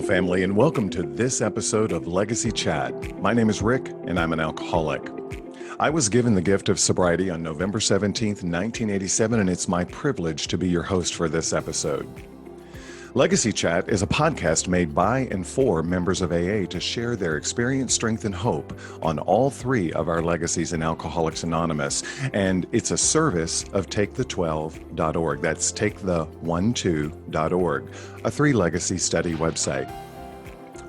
family, and welcome to this episode of Legacy Chat. My name is Rick, and I'm an alcoholic. I was given the gift of sobriety on November 17th, 1987, and it's my privilege to be your host for this episode. Legacy Chat is a podcast made by and for members of AA to share their experience, strength, and hope on all three of our legacies in Alcoholics Anonymous. And it's a service of TakeThe12.org. That's TakeThe12.org, a three-legacy study website.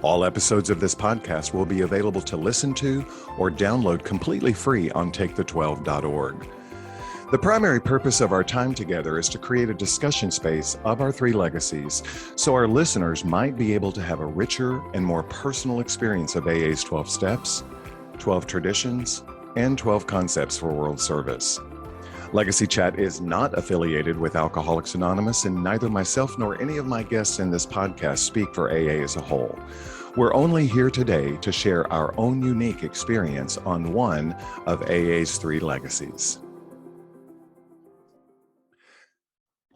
All episodes of this podcast will be available to listen to or download completely free on TakeThe12.org. The primary purpose of our time together is to create a discussion space of our three legacies so our listeners might be able to have a richer and more personal experience of AA's 12 steps, 12 traditions, and 12 concepts for world service. Legacy Chat is not affiliated with Alcoholics Anonymous, and neither myself nor any of my guests in this podcast speak for AA as a whole. We're only here today to share our own unique experience on one of AA's three legacies.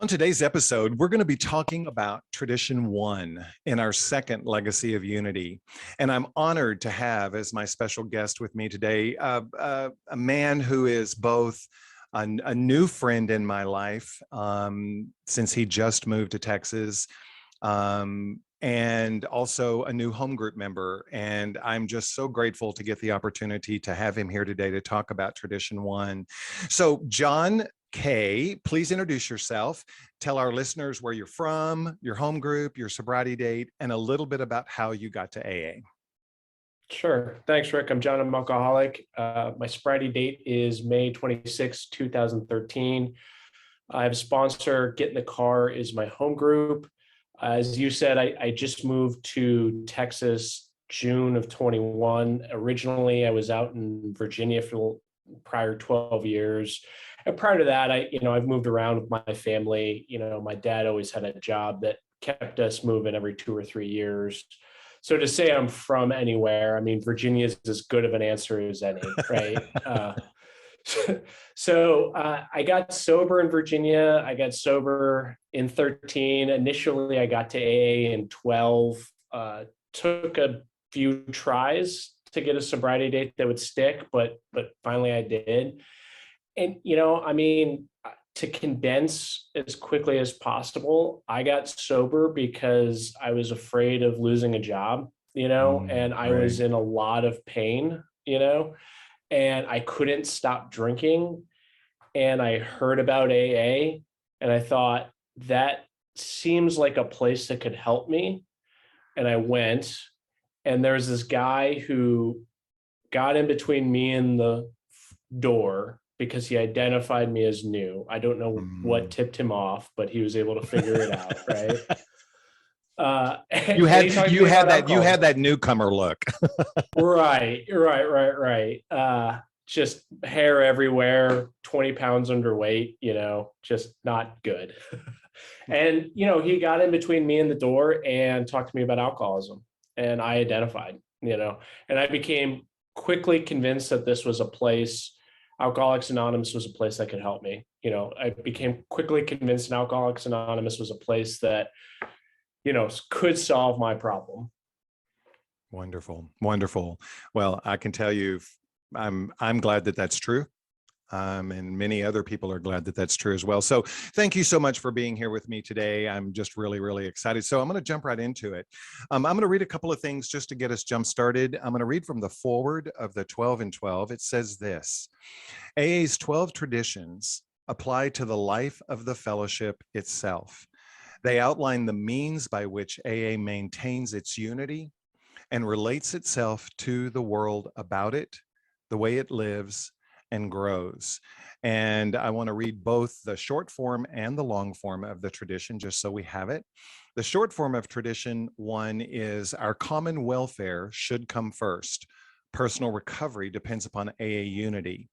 On today's episode, we're going to be talking about Tradition 1 in our second Legacy of Unity. And I'm honored to have as my special guest with me today a man who is both a new friend in my life since he just moved to Texas, and also a new home group member. And I'm just so grateful to get the opportunity to have him here today to talk about Tradition 1. So John K., please introduce yourself. Tell our listeners where you're from, your home group, your sobriety date, and a little bit about how you got to AA. Sure. Thanks, Rick. I'm John. I'm an alcoholic. My sobriety date is May 26, 2013. I have a sponsor. Get in the Car is my home group. As you said, I just moved to Texas June of 21. Originally, I was out in Virginia for the prior 12 years. And prior to that, I've moved around with my family. My dad always had a job that kept us moving every 2 or 3 years. So to say I'm from anywhere, Virginia is as good of an answer as any, right? So I got sober in Virginia. I got sober in 13. Initially, I got to AA in 12. Took a few tries to get a sobriety date that would stick, but finally I did. And, to condense as quickly as possible, I got sober because I was afraid of losing a job, and I was in a lot of pain, and I couldn't stop drinking. And I heard about AA and I thought that seems like a place that could help me. And I went, and there was this guy who got in between me and the door because he identified me as new. I don't know what tipped him off, but he was able to figure it out, right? You had that newcomer look. Right. Just hair everywhere, 20 pounds underweight, just not good. And, he got in between me and the door and talked to me about alcoholism. And I identified, and I became quickly convinced that this was a place, Alcoholics Anonymous was a place that could help me. I became quickly convinced that Alcoholics Anonymous was a place that, could solve my problem. Wonderful. Well, I can tell you, I'm glad that that's true. And many other people are glad that that's true as well. So thank you so much for being here with me today. I'm just really, really excited. So I'm going to jump right into it. I'm going to read a couple of things just to get us jump started. I'm going to read from the foreword of the 12 and 12. It says this: AA's 12 traditions apply to the life of the fellowship itself. They outline the means by which AA maintains its unity and relates itself to the world about it, the way it lives and grows. And I want to read both the short form and the long form of the tradition, just so we have it. The short form of Tradition 1 is: our common welfare should come first. Personal recovery depends upon AA unity.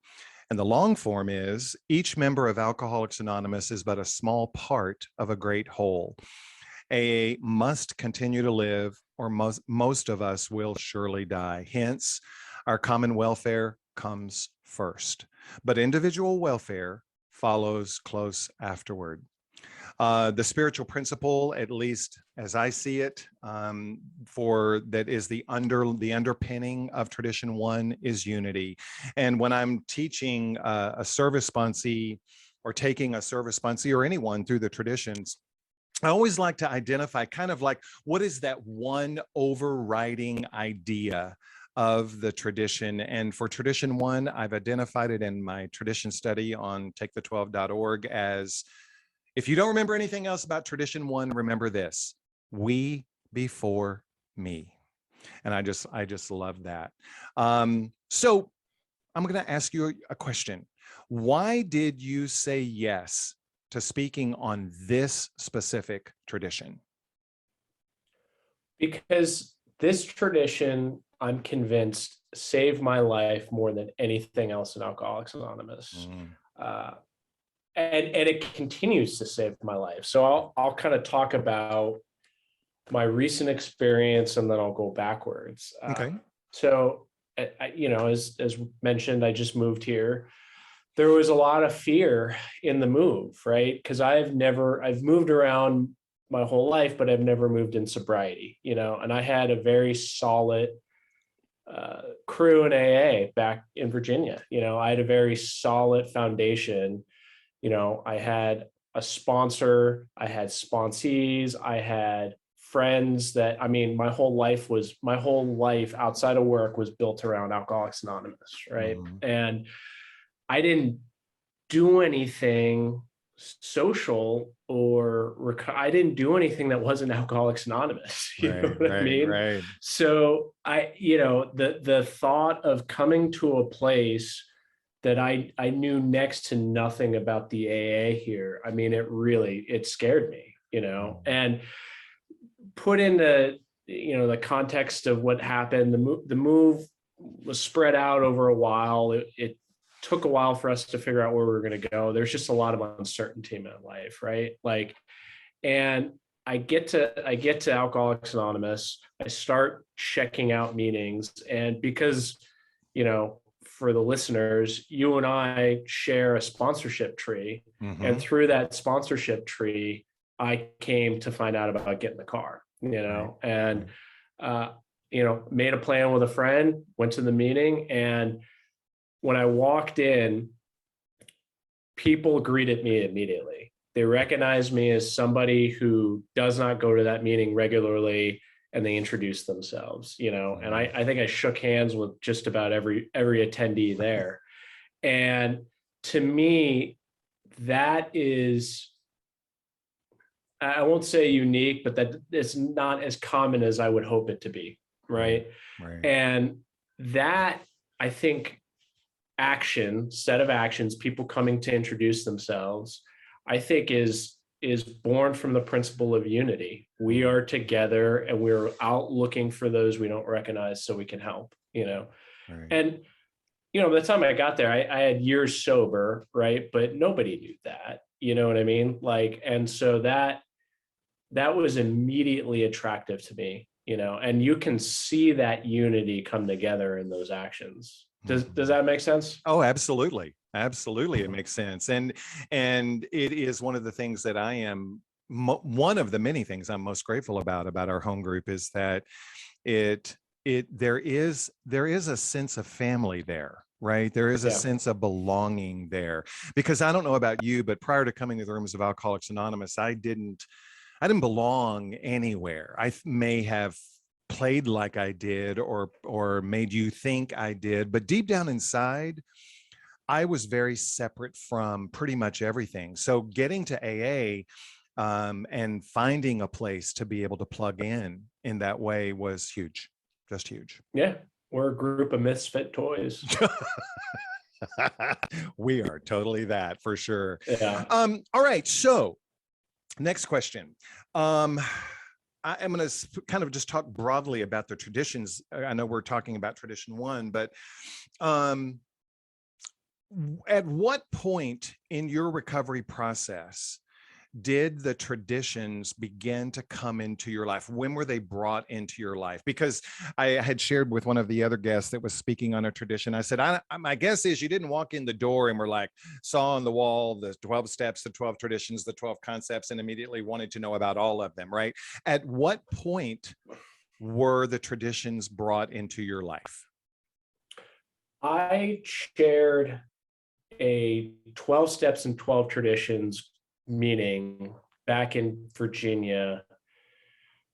And the long form is: each member of Alcoholics Anonymous is but a small part of a great whole. AA must continue to live, or most of us will surely die. Hence, our common welfare comes first, but individual welfare follows close afterward. The spiritual principle, at least as I see it, for that is the underpinning of tradition one is unity. And when I'm teaching a service sponsee or taking a service sponsee or anyone through the traditions, I always like to identify kind of like what is that one overriding idea of the tradition. And for tradition one, I've identified it in my tradition study on takethe12.org as, if you don't remember anything else about tradition one, remember this: we before me. And I just love that. So I'm going to ask you a question. Why did you say yes to speaking on this specific tradition? Because this tradition, I'm convinced, saved my life more than anything else in Alcoholics Anonymous. Uh, and it continues to save my life. So I'll kind of talk about my recent experience, and then I'll go backwards. Okay. So, as mentioned, I just moved here. There was a lot of fear in the move, right? Because I've moved around my whole life, but I've never moved in sobriety, and I had a very solid crew in AA back in Virginia. I had a very solid foundation. I had a sponsor, I had sponsees, I had friends that, my whole life outside of work was built around Alcoholics Anonymous, right? Mm-hmm. And I didn't do anything social I didn't do anything that wasn't Alcoholics Anonymous. You know what I mean? Right. So the thought of coming to a place that I knew next to nothing about the AA here. It scared me, and put into, the context of what happened. The move was spread out over a while. It took a while for us to figure out where we were going to go. There's just a lot of uncertainty in my life, right? And I get to Alcoholics Anonymous. I start checking out meetings, and because, for the listeners, you and I share a sponsorship tree. Mm-hmm. And through that sponsorship tree, I came to find out about getting the car, and, made a plan with a friend, went to the meeting. And when I walked in, people greeted me immediately. They recognized me as somebody who does not go to that meeting regularly, and they introduced themselves, and I think I shook hands with just about every attendee there. And to me, that is, I won't say unique, but that it's not as common as I would hope it to be. Right. And that, I think, set of actions, people coming to introduce themselves, I think is born from the principle of unity. We are together, and we're out looking for those we don't recognize so we can help, And, by the time I got there, I had years sober, right? But nobody knew that, you know what I mean? And so that was immediately attractive to me, and you can see that unity come together in those actions. Does that make sense? Oh, absolutely. Absolutely. It makes sense. And it is one of the things that I am, one of the many things I'm most grateful about our home group is that there is a sense of family there, right? There is a sense of belonging there, because I don't know about you, but prior to coming to the rooms of Alcoholics Anonymous, I didn't belong anywhere. I may have played like I did or made you think I did, but deep down inside, I was very separate from pretty much everything. So getting to AA and finding a place to be able to plug in that way was huge, just huge. Yeah, we're a group of misfit toys. We are totally that, for sure. Yeah. All right, so next question. I am going to kind of just talk broadly about the traditions. I know we're talking about tradition one, but at what point in your recovery process did the traditions begin to come into your life? When were they brought into your life? Because I had shared with one of the other guests that was speaking on a tradition. I said, my guess is you didn't walk in the door and were like, saw on the wall the 12 steps, the 12 traditions, the 12 concepts, and immediately wanted to know about all of them, right? At what point were the traditions brought into your life? I shared a 12 steps and 12 traditions meeting back in Virginia.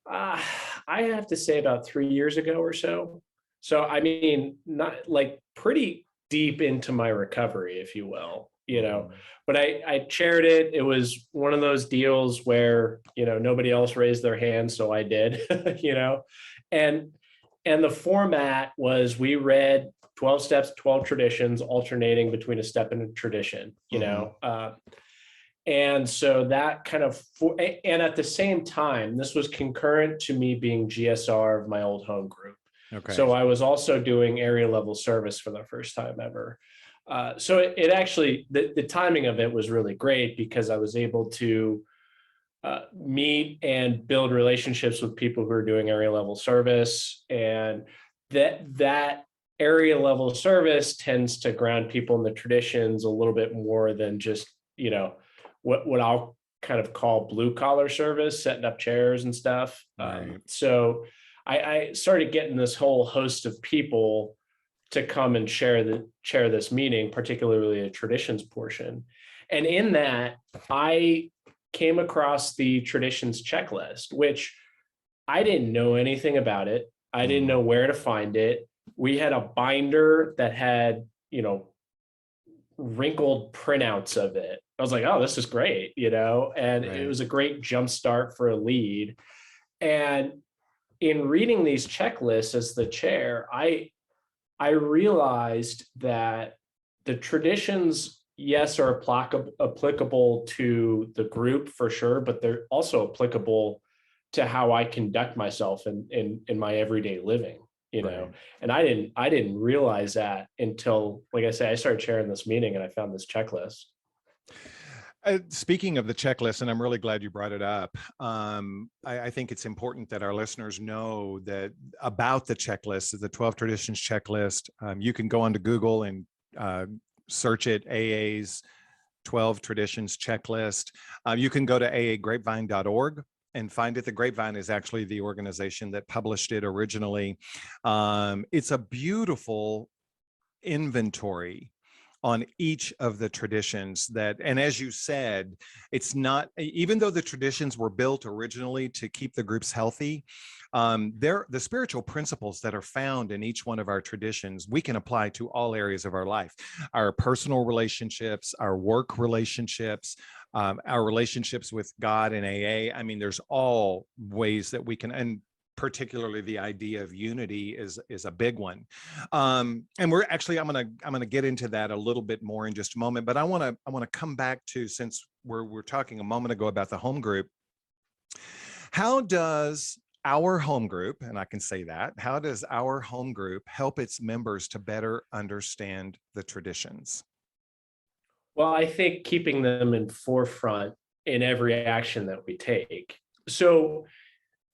I have to say about 3 years ago or so. So, I mean, not like pretty deep into my recovery, if you will, but I shared it. It was one of those deals where, nobody else raised their hand. So I did, and, and the format was we read 12 steps, 12 traditions, alternating between a step and a tradition, and so that kind of, and at the same time, this was concurrent to me being GSR of my old home group. Okay. So I was also doing area level service for the first time ever. So it actually, the timing of it was really great because I was able to meet and build relationships with people who are doing area level service. And that area level service tends to ground people in the traditions a little bit more than just, what I'll kind of call blue collar service, setting up chairs and stuff. Right. So I started getting this whole host of people to come and share this meeting, particularly the traditions portion. And in that, I came across the traditions checklist, which I didn't know anything about it. I didn't know where to find it. We had a binder that had, wrinkled printouts of it. I was like, oh, this is great, and it was a great jumpstart for a lead. And in reading these checklists as the chair, I realized that the traditions, yes, are applicable to the group for sure, but they're also applicable to how I conduct myself in my everyday living. And I didn't realize that until, like I said, I started sharing this meeting and I found this checklist. Speaking of the checklist, and I'm really glad you brought it up. I think it's important that our listeners know that about the checklist, the 12 traditions checklist. You can go onto Google and search it, AA's 12 traditions checklist. You can go to aagrapevine.org and find it. The Grapevine is actually the organization that published it originally. It's a beautiful inventory on each of the traditions that, and as you said, it's not, even though the traditions were built originally to keep the groups healthy, the spiritual principles that are found in each one of our traditions, we can apply to all areas of our life, our personal relationships, our work relationships, our relationships with God and AA. I mean, there's all ways that we can, and particularly the idea of unity is a big one. And we're actually, I'm gonna get into that a little bit more in just a moment, but I want to come back to, since we're talking a moment ago about the home group, how does our home group, and I can say that, how does our home group help its members to better understand the traditions? Well, I think keeping them in forefront in every action that we take. So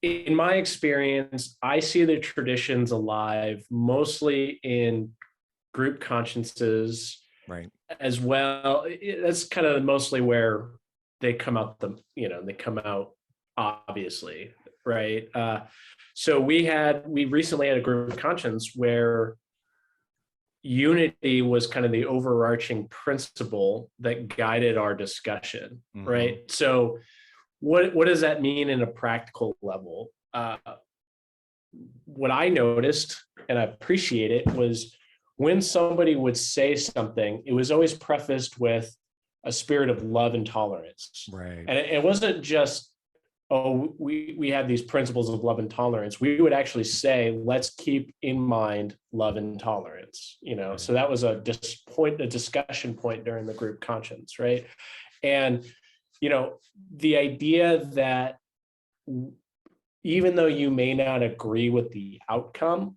in my experience, I see the traditions alive mostly in group consciences, right? As well. That's kind of mostly where they come out. They come out obviously, right? So we recently had a group conscience where unity was kind of the overarching principle that guided our discussion, right? So what does that mean in a practical level? What I noticed, and I appreciate it, was when somebody would say something, it was always prefaced with a spirit of love and tolerance. Right. And it wasn't just, oh, we have these principles of love and tolerance. We would actually say, let's keep in mind love and tolerance, Right. So that was a discussion point during the group conscience, right? And the idea that even though you may not agree with the outcome,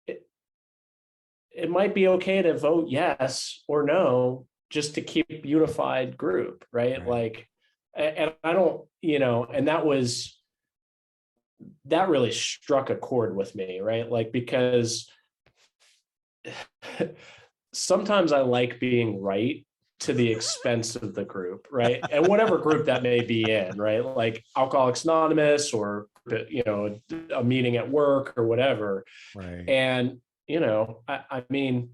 it might be okay to vote yes or no just to keep unified group, right? Like And I don't, and that really struck a chord with me, right? Like, because sometimes I like being right to the expense of the group, right? And whatever group that may be in, right? Like Alcoholics Anonymous, or, a meeting at work or whatever. Right. And, I mean,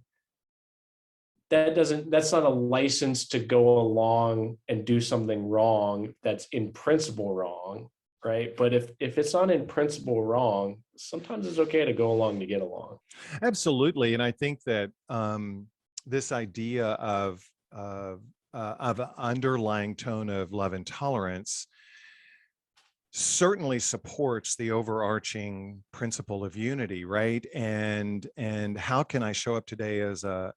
that's not a license to go along and do something wrong that's in principle wrong, right? But if it's not in principle wrong, sometimes it's okay to go along to get along. Absolutely. And I think that this idea of an underlying tone of love and tolerance certainly supports the overarching principle of unity, right? And how can I show up today as a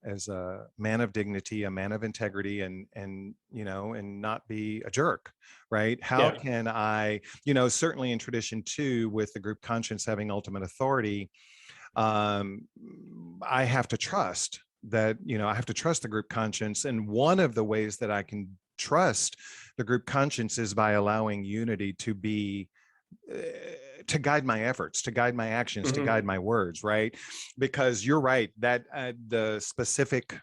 man of dignity, a man of integrity, and not be a jerk, right? How Yeah. can I, certainly in tradition too, with the group conscience having ultimate authority, I have to trust that, I have to trust the group conscience. And one of the ways that I can trust the group conscience is by allowing unity to be to guide my efforts, to guide my actions, to Mhm. guide my words, right? Because you're right that the specific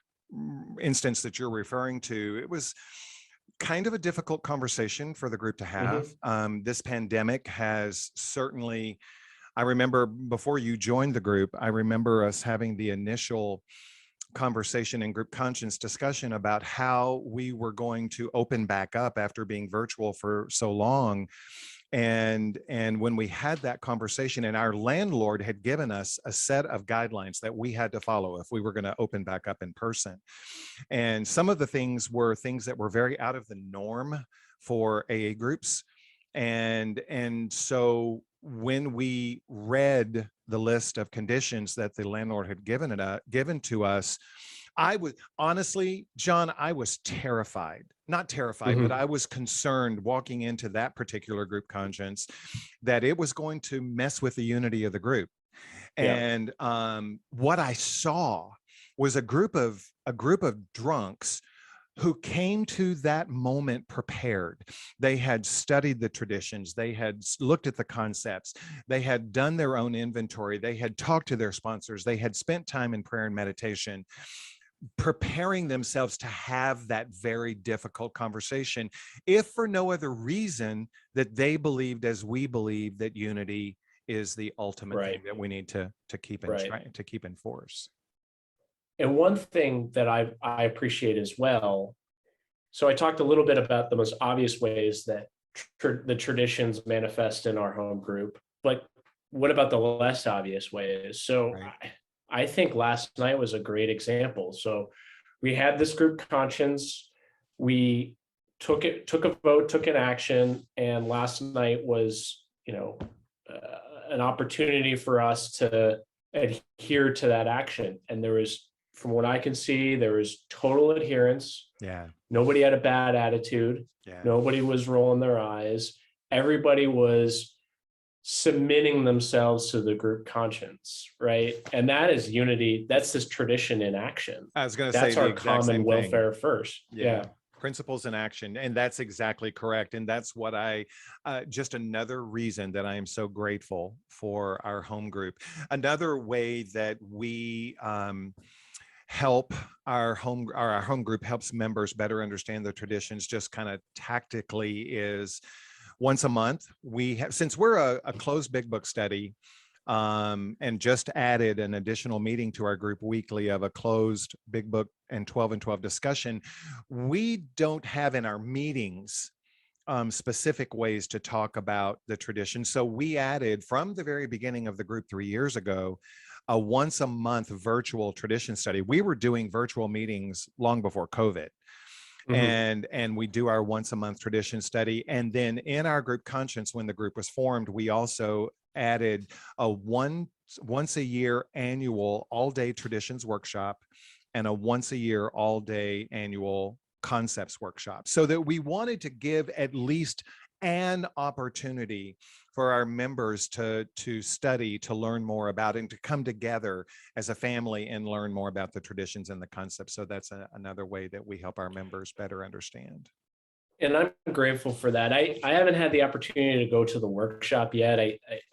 instance that you're referring to, it was kind of a difficult conversation for the group to have. Mhm. This pandemic has certainly, I remember before you joined the group, I remember us having the initial conversation and group conscience discussion about how we were going to open back up after being virtual for so long. And when we had that conversation, and our landlord had given us a set of guidelines that we had to follow if we were going to open back up in person. And some of the things were things that were very out of the norm for AA groups. And so when we read the list of conditions that the landlord had given to us, I was honestly, John, I was terrified, not terrified, but Mhm. I was concerned walking into that particular group conscience that it was going to mess with the unity of the group. Yeah. And what I saw was a group of drunks who came to that moment prepared. They had studied the traditions, they had looked at the concepts, they had done their own inventory, they had talked to their sponsors, they had spent time in prayer and meditation, preparing themselves to have that very difficult conversation, if for no other reason that they believed, as we believe, that unity is the ultimate thing Right. that we need to keep in Right. to keep in force. And one thing that I appreciate as well. So I talked a little bit about the most obvious ways that the traditions manifest in our home group, but what about the less obvious ways? So Right. I think last night was a great example. So we had this group conscience, we took a vote, took an action, and last night was, an opportunity for us to adhere to that action. And there was, from what I can see, there was total adherence. Yeah. Nobody had a bad attitude. Yeah. Nobody was rolling their eyes. Everybody was submitting themselves to the group conscience, right? And that is unity. That's this tradition in action. I was going to say That's the our exact common same thing. welfare first. Yeah. Yeah. Principles in action. And that's exactly correct. And that's what just another reason that I am so grateful for our home group. Another way that we, help our home group helps members better understand the traditions just kind of tactically is once a month we have, since we're a closed big book study, and just added an additional meeting to our group weekly of a closed big book and 12 discussion. We don't have in our meetings specific ways to talk about the tradition. So we added from the very beginning of the group 3 years ago a once a month virtual tradition study. We were doing virtual meetings long before COVID. Mhm. And we do our once a month tradition study. And then in our group conscience, when the group was formed, we also added a once a year annual all day traditions workshop and a once a year all day annual concepts workshop, so that we wanted to give at least an opportunity for our members to study, to learn more about it, and to come together as a family and learn more about the traditions and the concepts. So that's another way that we help our members better understand. and I'm grateful for that. I haven't had the opportunity to go to the workshop yet.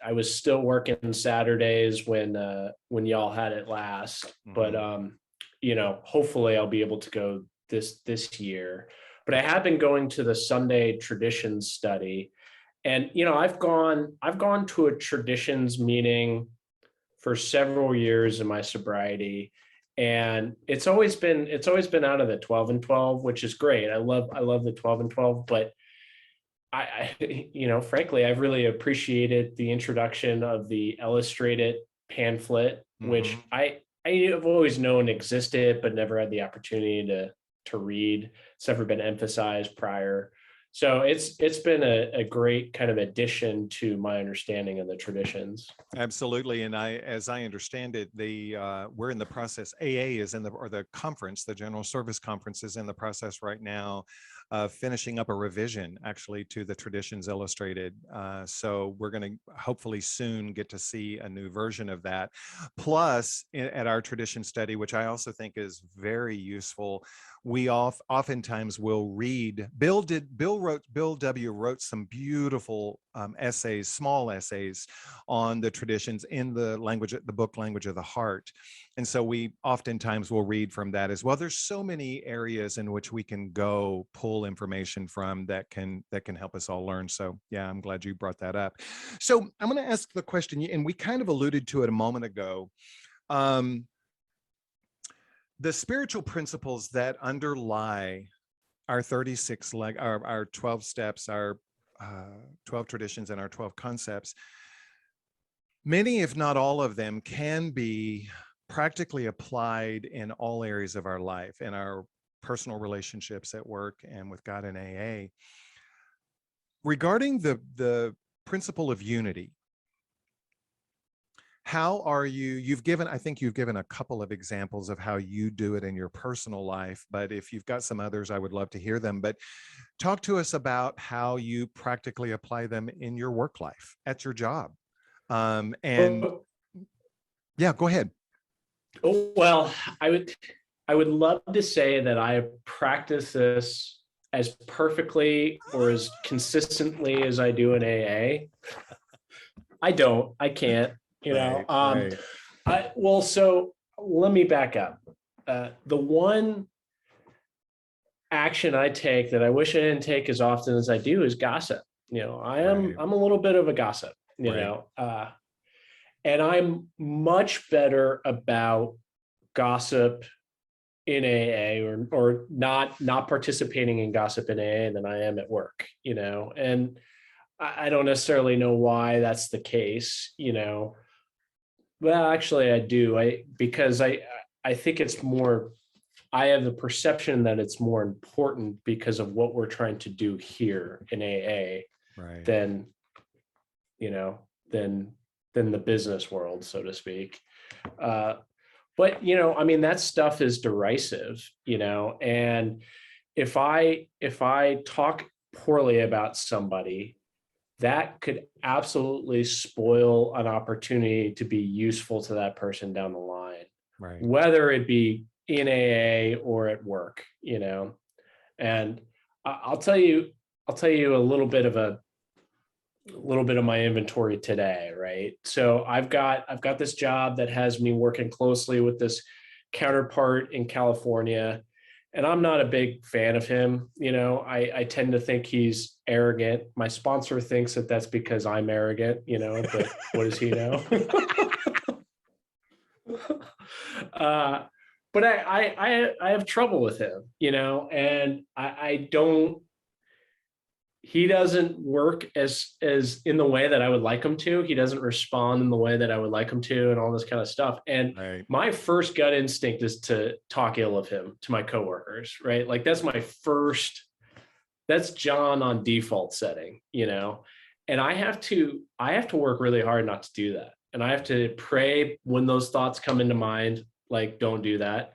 I was still working Saturdays when y'all had it last, but hopefully I'll be able to go this year. But I have been going to the Sunday traditions study, and I've gone to a traditions meeting for several years in my sobriety, and it's always been out of the 12 and 12, which is great. I love the 12 and 12, but frankly, I've really appreciated the introduction of the illustrated pamphlet, which Mhm. I have always known existed but never had the opportunity to read. It's never been emphasized prior. So it's been a great kind of addition to my understanding of the traditions. Absolutely. And as I understand it, we're in the process, AA is or the conference, the General Service Conference is in the process right now of finishing up a revision actually to the Traditions Illustrated. So we're going to hopefully soon get to see a new version of that. Plus, at our tradition study, which I also think is very useful, we oftentimes will read. Bill W. wrote some beautiful essays, small essays on the traditions in the book Language of the Heart. And so we oftentimes will read from that as well. There's so many areas in which we can go pull information from that can help us all learn. So yeah, I'm glad you brought that up. So I'm going to ask the question, and we kind of alluded to it a moment ago. The spiritual principles that underlie our 36 our 12 steps, our 12 traditions, and our 12 concepts, many, if not all of them, can be practically applied in all areas of our life, in our personal relationships, at work, and with God and AA. Regarding the principle of unity, how are I think you've given a couple of examples of how you do it in your personal life, but if you've got some others, I would love to hear them. But talk to us about how you practically apply them in your work life, at your job. And Oh, yeah, go ahead. well, I would love to say that I practice this as perfectly or as consistently as I do in AA. I don't. I can't. Right, right. So let me back up. The one action I take that I wish I didn't take as often as I do is gossip. Right, I'm a little bit of a gossip. right. And I'm much better about gossip in AA, or not participating in gossip in AA than I am at work. And I don't necessarily know why that's the case. Well, actually, I do. Because I think it's more. I have the perception that it's more important because of what we're trying to do here in AA Right. than you know than than the business world, so to speak. But I mean, that stuff is derisive. And if I talk poorly about somebody, that could absolutely spoil an opportunity to be useful to that person down the line, Right. whether it be in AA or at work. And I'll tell you a little bit of my inventory today, right? So I've got this job that has me working closely with this counterpart in California, and I'm not a big fan of him. I tend to think he's arrogant. My sponsor thinks that that's because I'm arrogant, but what does he know? uh, but I have trouble with him, and I don't. He doesn't work as in the way that I would like him to. He doesn't respond in the way that I would like him to, and all this kind of stuff. And Right. my first gut instinct is to talk ill of him to my coworkers, right? Like that's John on default setting, and I have to work really hard not to do that. And I have to pray when those thoughts come into mind, like, don't do that,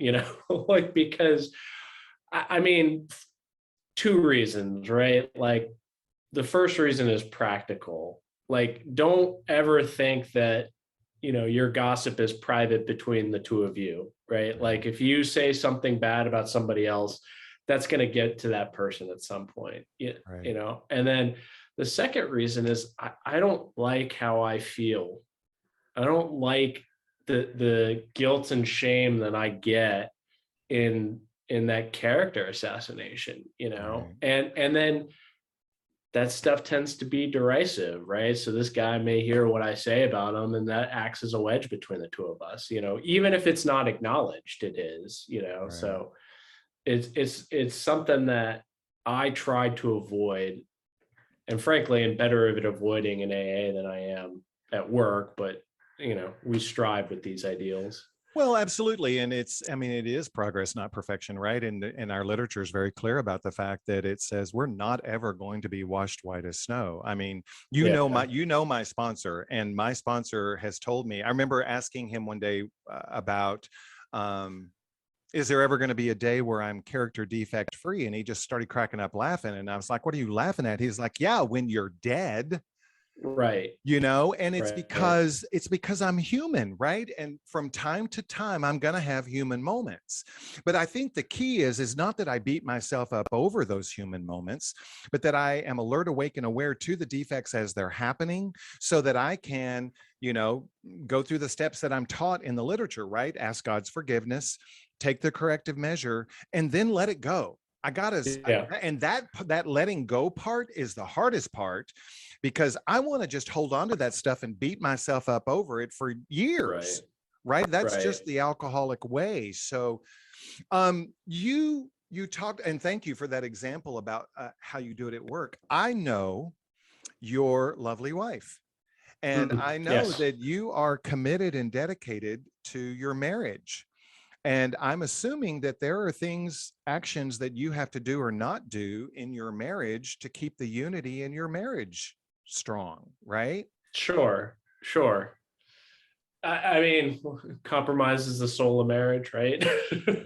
like, because I mean, two reasons, right? Like, the first reason is practical. Like, don't ever think that, your gossip is private between the two of you, right? Like, if you say something bad about somebody else, that's going to get to that person at some point, Right. you know? And then the second reason is I don't like how I feel. I don't like the guilt and shame that I get in that character assassination, you know? Right. And then that stuff tends to be derisive, right? So this guy may hear what I say about him, and that acts as a wedge between the two of us, you know, even if it's not acknowledged, it is, you know. Right. So it's something that I try to avoid, and frankly, I'm better at avoiding in AA than I am at work. But you know, we strive with these ideals. Well, absolutely. And it's, I mean, it is progress, not perfection, right? And our literature is very clear about the fact that it says we're not ever going to be washed white as snow. I mean, Yeah, you know, my sponsor, and my sponsor has told me, I remember asking him one day about, is there ever going to be a day where I'm character defect free? And he just started cracking up laughing. And I was like, what are you laughing at? He's like, yeah, when you're dead, right, you know. And right, it's because I'm human, right? And from time to time I'm going to have human moments, but I think the key is not that I beat myself up over those human moments, but that I am alert, awake, and aware to the defects as they're happening, so that I can, you know, go through the steps that I'm taught in the literature, right? Ask God's forgiveness, take the corrective measure, and then let it go. I gotta, yeah, and that letting go part is the hardest part, because I want to just hold on to that stuff and beat myself up over it for right, years, right? That's right. just the alcoholic way. So you talked, and thank you for that example about how you do it at work. I know your lovely wife, and I know Yes, that you are committed and dedicated to your marriage. And I'm assuming that there are things, actions that you have to do or not do in your marriage to keep the unity in your marriage strong, right? sure, sure. I mean, compromise is the soul of marriage, right?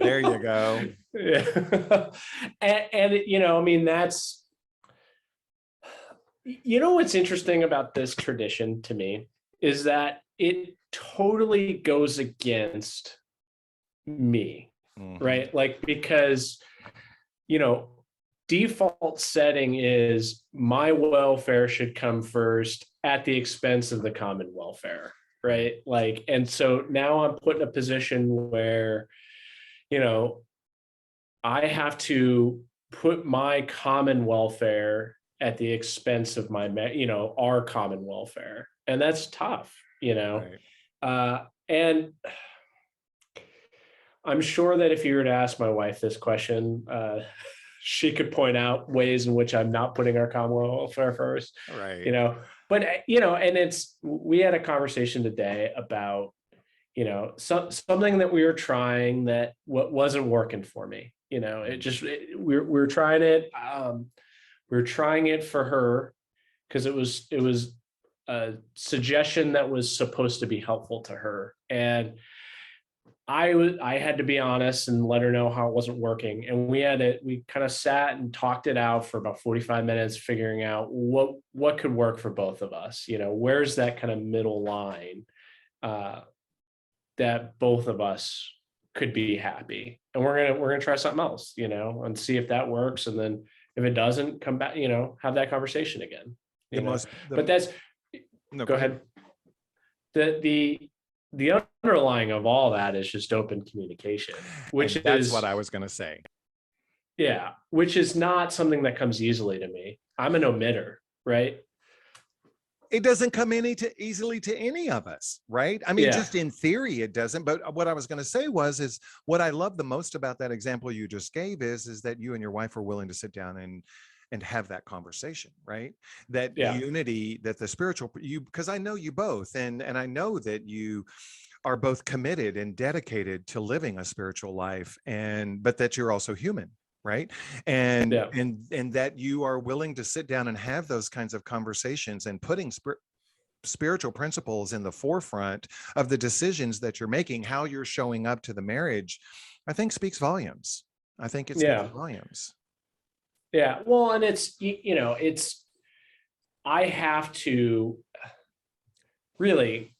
There you go. Yeah. And you know, I mean, that's, you know, what's interesting about this tradition to me is that it totally goes against me, Hmm. right? Like, because, you know, default setting is my welfare should come first at the expense of the common welfare, Right. right? Like, and so now I'm put in a position where, you know, I have to put my common welfare at the expense of my, you know, our common welfare. And that's tough, you know. Right. And I'm sure that if you were to ask my wife this question, she could point out ways in which I'm not putting our common welfare first, you Right. know. But you know, and it's, we had a conversation today about, you know, something that we were trying that wasn't working for me. You know, it Mm. just we're trying it. We're trying it for her because it was a suggestion that was supposed to be helpful to her, and I had to be honest and let her know how it wasn't working. And we kind of sat and talked it out for about 45 minutes, figuring out what could work for both of us. You know, where's that kind of middle line uh, that both of us could be happy. And we're gonna try something else, you know, and see if that works. And then if it doesn't, come back, you know, have that conversation again, The you know. most, the, But that's, no, go go ahead. ahead. The underlying of all that is just open communication, which And that's what is, I was going to say. yeah, which is not something that comes easily to me. I'm an omitter, right? It doesn't come easily to any of us, right? I mean, Yeah, just in theory, it doesn't. But what I was going to say is what I love the most about that example you just gave is that you and your wife are willing to sit down and have that conversation, right? That yeah, unity, that the spiritual, you, because I know you both, and I know that you are both committed and dedicated to living a spiritual life, and but that you're also human, right? and yeah, and and that you are willing to sit down and have those kinds of conversations, and putting spiritual principles in the forefront of the decisions that you're making, how you're showing up to the marriage, I think speaks volumes. I think it speaks yeah, volumes. yeah. Well, and it's, you know, it's, I have to really,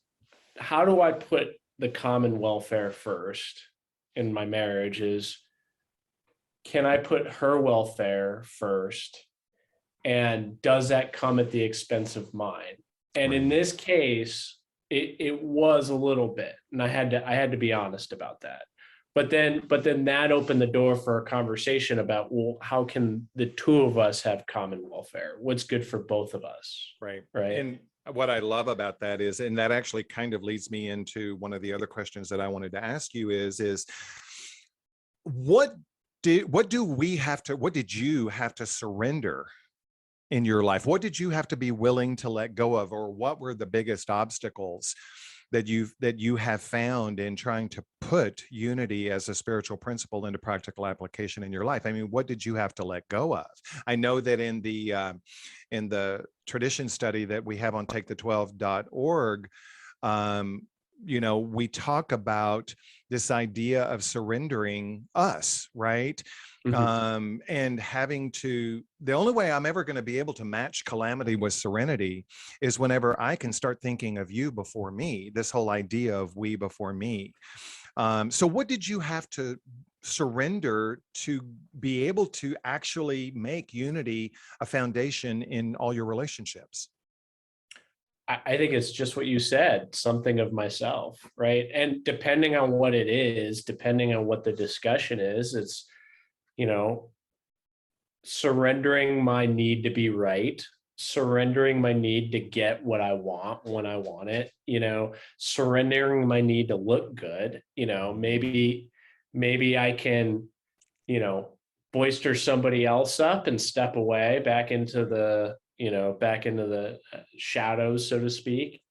how do I put the common welfare first in my marriage is can I put her welfare first? And does that come at the expense of mine? And in Right. this case, it was a little bit, and I had to be honest about that. But then that opened the door for a conversation about, well, how can the two of us have common welfare? What's good for both of us? Right. Right. And what I love about that is, and that actually kind of leads me into one of the other questions that I wanted to ask you is what what did you have to surrender in your life? What did you have to be willing to let go of, or what were the biggest obstacles that you have found in trying to put unity as a spiritual principle into practical application in your life? I mean, what did you have to let go of? I know that in the tradition study that we have on takethe12.org, we talk about this idea of surrendering us, right? And having to, the only way I'm ever going to be able to match calamity with serenity is whenever I can start thinking of you before me, this whole idea of we before me. So what did you have to surrender to be able to actually make unity a foundation in all your relationships? I think it's just what you said, something of myself, right? And depending on what it is, depending on what the discussion is, it's, you know, surrendering my need to be right, surrendering my need to get what I want when I want it, surrendering my need to look good, maybe I can, boister somebody else up and step away back into the shadows, so to speak,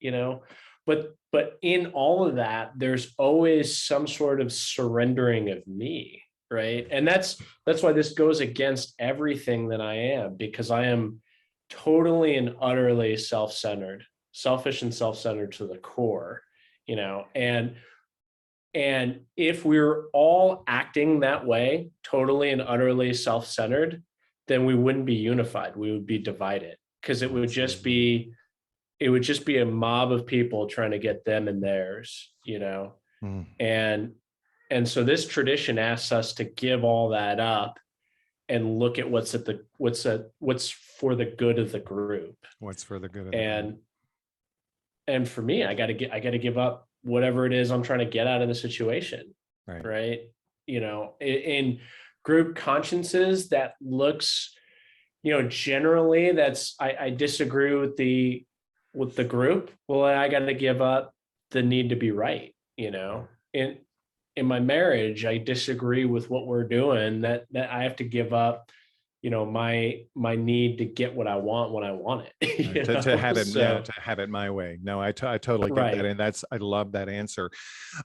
but in all of that, there's always some sort of surrendering of me, right? And that's why this goes against everything that I am, because I am totally and utterly self-centered, selfish and self-centered to the core, and if we're all acting that way, totally and utterly self-centered, then we wouldn't be unified. We would be divided, because it would just be a mob of people trying to get them and theirs, Mm. And so this tradition asks us to give all that up and look at what's for the good of the group. What's for the good of the And group? and for me, I got to give up whatever it is I'm trying to get out of the situation. Right. Right. In group consciences, that looks, generally I disagree with the group. Well, I got to give up the need to be right. In my marriage, I disagree with what we're doing, that I have to give up, my need to get what I want when I want it. To have it, So, to have it my way. No, I totally get that, right. and I love that answer.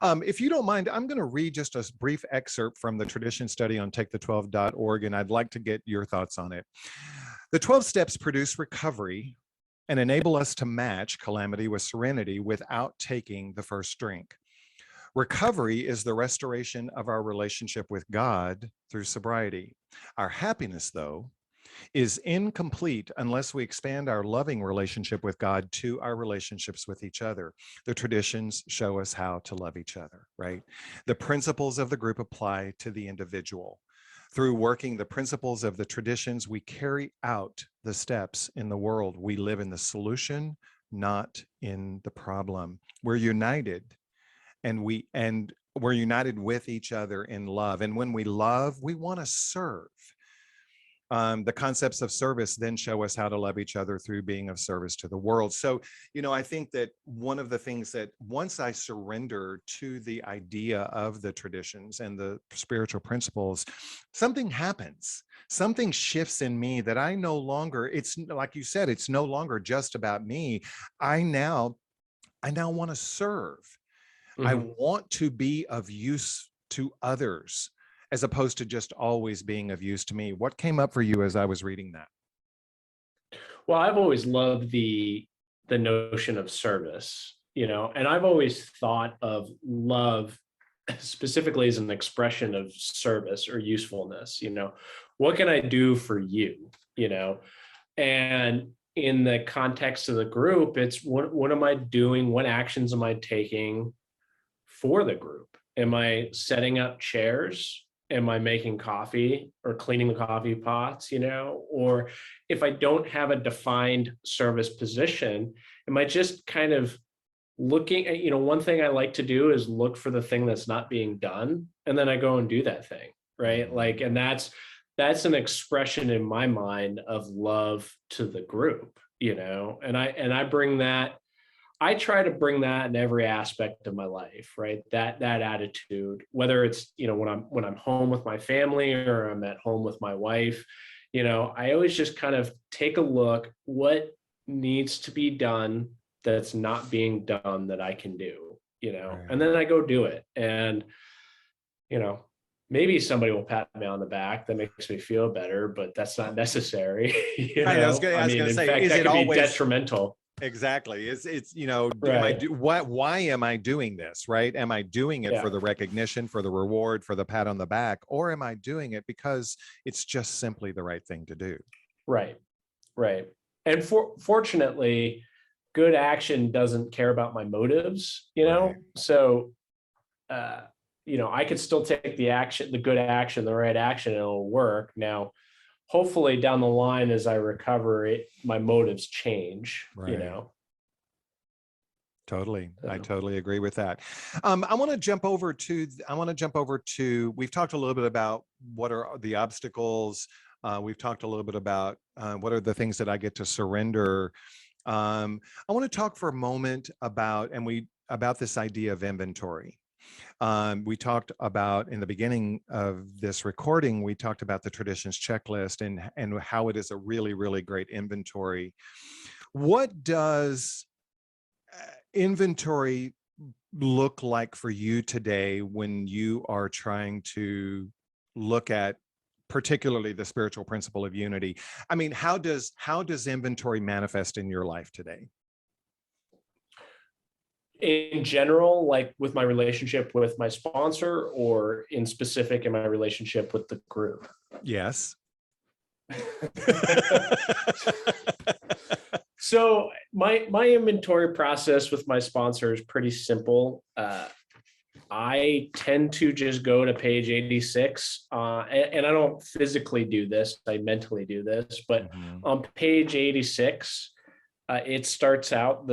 If you don't mind, I'm going to read just a brief excerpt from the tradition study on takethe12.org, and I'd like to get your thoughts on it. The 12 steps produce recovery and enable us to match calamity with serenity without taking the first drink. Recovery is the restoration of our relationship with God through sobriety. Our happiness, though, is incomplete unless we expand our loving relationship with God to our relationships with each other. The traditions show us how to love each other, right? The principles of the group apply to the individual. Through working the principles of the traditions, we carry out the steps in the world. We live in the solution, not in the problem. We're united, and we're united with each other in love. And when we love, we want to serve. The concepts of service then show us how to love each other through being of service to the world. So, I think that one of the things that once I surrender to the idea of the traditions and the spiritual principles, something happens. Something shifts in me that I no longer, it's like you said, it's no longer just about me. I now want to serve. I want to be of use to others, as opposed to just always being of use to me. What came up for you as I was reading that? Well, I've always loved the notion of service, and I've always thought of love specifically as an expression of service or usefulness. What can I do for you? And in the context of the group, it's what am I doing? What actions am I taking for the group? Am I setting up chairs? am I making coffee or cleaning the coffee pots, or if I don't have a defined service position, am I just kind of looking at, one thing I like to do is look for the thing that's not being done, and then I go and do that thing, right? Like, and that's an expression in my mind of love to the group, and I bring that, I try to bring that in every aspect of my life, right? That attitude, whether it's, when I'm home with my family or I'm at home with my wife, I always just kind of take a look what needs to be done that's not being done that I can do, and then I go do it. And, maybe somebody will pat me on the back that makes me feel better, but that's not necessary. Right, I was gonna In say, fact, is that it could be always detrimental. exactly? It's Right. why am I doing this, right? Am I doing it Yeah. for the recognition, for the reward, for the pat on the back, or am I doing it because it's just simply the right thing to do? Right. Right. And fortunately, good action doesn't care about my motives, Right. So, uh, I could still take the action, the good action, the right action, and it'll work. Now, hopefully down the line, as I recover it, my motives change, Right. Totally. I So, totally agree with that. I want to jump over to, we've talked a little bit about what are the obstacles. We've talked a little bit about what are the things that I get to surrender. I want to talk for a moment about this idea of inventory. We talked about in the beginning of this recording, we talked about the traditions checklist and how it is a really, really great inventory. What does inventory look like for you today when you are trying to look at particularly the spiritual principle of unity? I mean, how does inventory manifest in your life today? in general, like with my relationship with my sponsor, or in specific in my relationship with the group? Yes. So my inventory process with my sponsor is pretty simple. I tend to just go to page 86, and I don't physically do this, I mentally do this, but Mhm. on page 86, it starts out,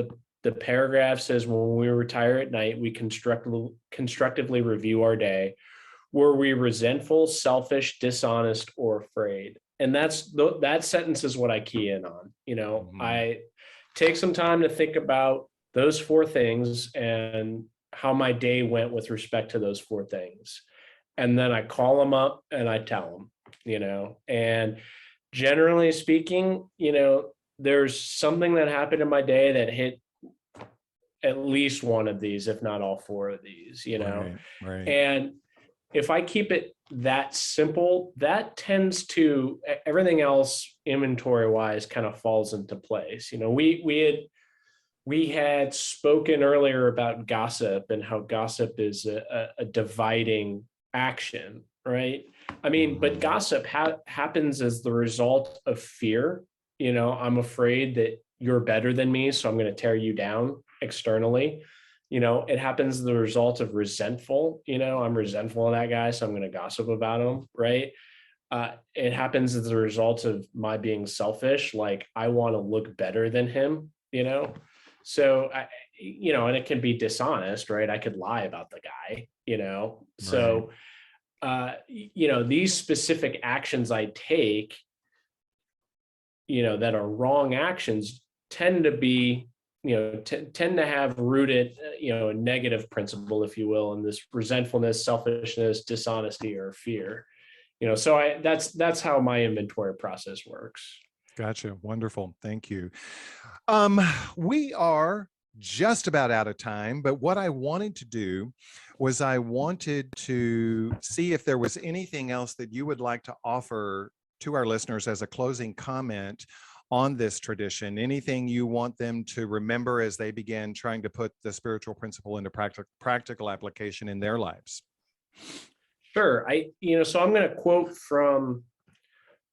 the paragraph says, when we retire at night, we constructively review our day. Were we resentful, selfish, dishonest, or afraid? And that sentence is what I key in on. Mhm. I take some time to think about those four things and how my day went with respect to those four things. And then I call them up and I tell them, and generally speaking, there's something that happened in my day that hit at least one of these, if not all four of these, Right, right. and if I keep it that simple, that tends to, everything else inventory wise kind of falls into place. We had spoken earlier about gossip and how gossip is a dividing action, right? I mean, but Mhm. gossip happens as the result of fear. I'm afraid that you're better than me, so I'm going to tear you down externally. It happens as the result of resentful. I'm resentful of that guy, so I'm going to gossip about him, right? It happens as a result of my being selfish. Like, I want to look better than him, so and it can be dishonest, right? I could lie about the guy, Right. so these specific actions I take, that are wrong actions, tend to be, tend to have rooted, a negative principle, if you will, in this resentfulness, selfishness, dishonesty, or fear. So that's how my inventory process works. Gotcha. Wonderful. Thank you. Um, we are just about out of time, but what I wanted to do was I wanted to see if there was anything else that you would like to offer to our listeners as a closing comment on this tradition, anything you want them to remember as they begin trying to put the spiritual principle into practical application in their lives. Sure. So I'm going to quote from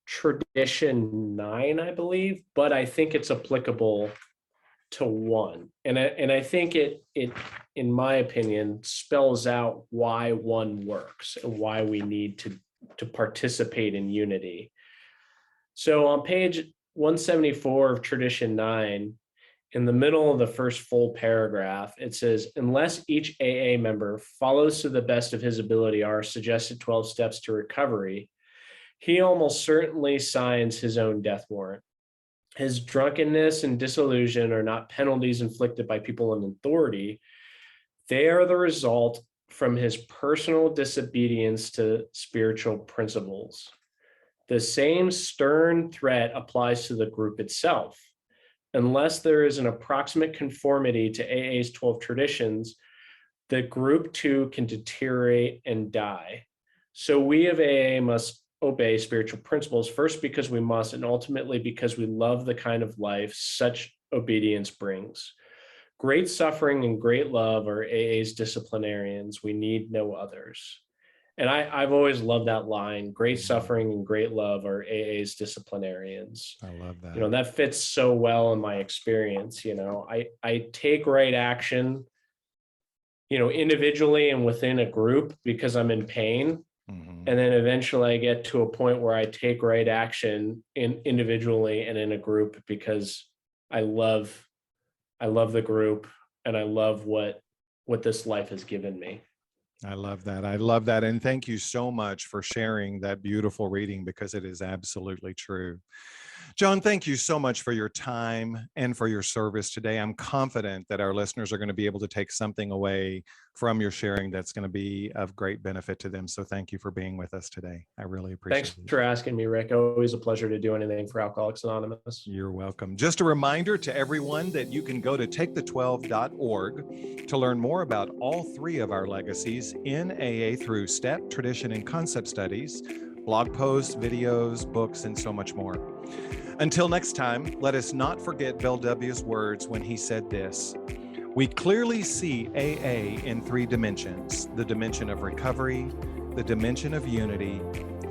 tradition 9, I believe, but I think it's applicable to one. And I think it, in my opinion, spells out why one works and why we need to participate in unity. So on page 174 of Tradition 9, in the middle of the first full paragraph, it says, unless each AA member follows to the best of his ability our suggested 12 steps to recovery, he almost certainly signs his own death warrant. His drunkenness and disillusion are not penalties inflicted by people in authority. They are the result from his personal disobedience to spiritual principles. The same stern threat applies to the group itself. Unless there is an approximate conformity to AA's 12 traditions, the group too can deteriorate and die. So we of AA must obey spiritual principles, first because we must, and ultimately because we love the kind of life such obedience brings. Great suffering and great love are AA's disciplinarians. We need no others. And I've always loved that line, great suffering and great love are AA's disciplinarians. I love that. You know, that fits so well in my experience. You know, I take right action, you know, individually and within a group because I'm in pain. And then eventually I get to a point where I take right action individually and in a group because I love the group and I love what this life has given me. I love that. I love that. And thank you so much for sharing that beautiful reading because it is absolutely true. John, thank you so much for your time and for your service today. I'm confident that our listeners are going to be able to take something away from your sharing that's going to be of great benefit to them. So thank you for being with us today. I really appreciate it. Thanks for asking me, Rick. Always a pleasure to do anything for Alcoholics Anonymous. You're welcome. Just a reminder to everyone that you can go to takethe12.org to learn more about all three of our legacies in AA through STEP, tradition, and concept studies, blog posts, videos, books, and so much more. Until next time, let us not forget Bill W.'s words when he said this: we clearly see AA in three dimensions: the dimension of recovery, the dimension of unity,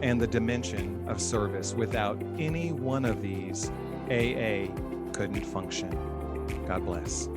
and the dimension of service. Without any one of these, AA couldn't function. God bless.